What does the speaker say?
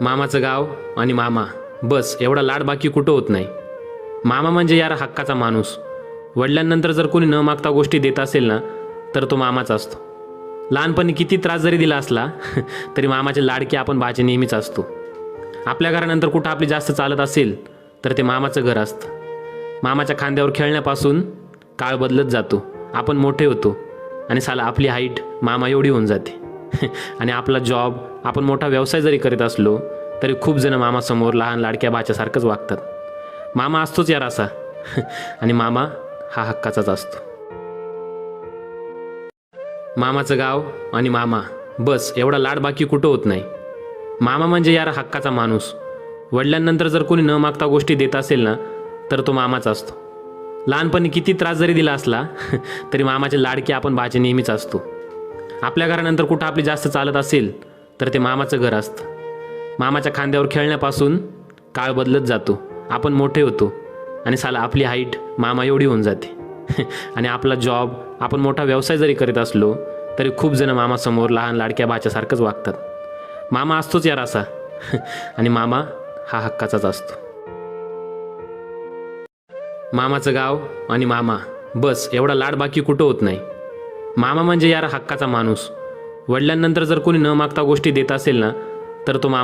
मामाचं गाव आणि मामा, बस एवढा लाड बाकी कुठं होत नाही. मामा म्हणजे यार हक्काचा माणूस. वडिलांनंतर जर कोणी न मागता गोष्टी देत असेल ना, तर तो मामाच असतो. लहानपणी किती त्रास जरी दिला असला तरी मामाचे लाडके आपण भाचे नेहमीच असतो. आपल्या घरानंतर कुठं आपली जास्त चालत असेल तर ते मामाचं घर असतं. मामाच्या खांद्यावर खेळण्यापासून काळ बदलत जातो, आपण मोठे होतो आणि साला आपली हाईट मामा एवढी होऊन जाते. आणि आपला जॉब, आपण मोठा व्यवसाय जरी करीत असलो तरी खूप जण मामासमोर लहान लाडक्या भाच्यासारखंच वागतात. मामा असतोच यार असा. आणि मामा हा हक्काचाच असतो. मामाचं गाव आणि मामा, बस एवढा लाड बाकी कुठं होत नाही. मामा म्हणजे यार हक्काचा माणूस. वडिलांनंतर जर कोणी न मागता गोष्टी देत असेल ना, तर तो मामाच असतो. लहानपणी किती त्रास जरी दिला असला तरी मामाचे लाडके आपण भाचे नेहमीच असतो. आपल्या घरानंतर कुठं आपली जास्त चालत असेल तर ते मामाचं घर असतं. मामाच्या खांद्यावर खेळण्यापासून काळ बदलत जातो, आपण मोठे होतो आणि साला आपली हाईट मामा एवढी होऊन जाते. आणि आपला जॉब, आपण मोठा व्यवसाय जरी करीत असलो तरी खूप जण मामासमोर लहान लाडक्या भाच्यासारखंच वागतात. मामा असतोच यार असा. आणि मामा हा हक्काचाच असतो. मामाचं गाव आणि मामा, बस एवढा लाड बाकी कुठं होत नाही. मामा म्हणजे यार हक्काचा माणूस. वडिलांनंतर जर कोणी न मागता गोष्टी देत असेल ना, तर तो मामा